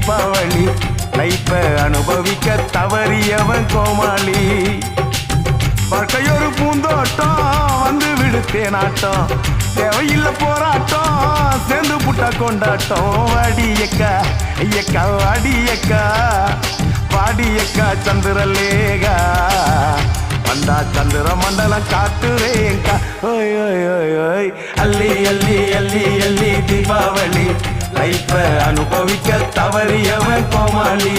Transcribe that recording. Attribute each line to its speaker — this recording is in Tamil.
Speaker 1: தீபாவளி லைஃப அனுபவிக்க தவறியவன் கோமாளி வாழ்க்கையொரு பூந்தோட்டம் வந்து விடுத்தேனாட்டம் தேவையில்லை போராட்டம் சேர்ந்து புட்டா கொண்டாட்டம் வாடியக்கா ஐயக்கா வாடியக்கா வாடியக்கா சந்திரலேகா வந்தா சந்திர மண்டலம் காட்டுறேங்கா ஓய் ஓய் ஓய் ஓய் அள்ளி அள்ளி அள்ளி அள்ளி தீபாவளி லைஃப அனுபவிக்க தவறியவன் கோமாளி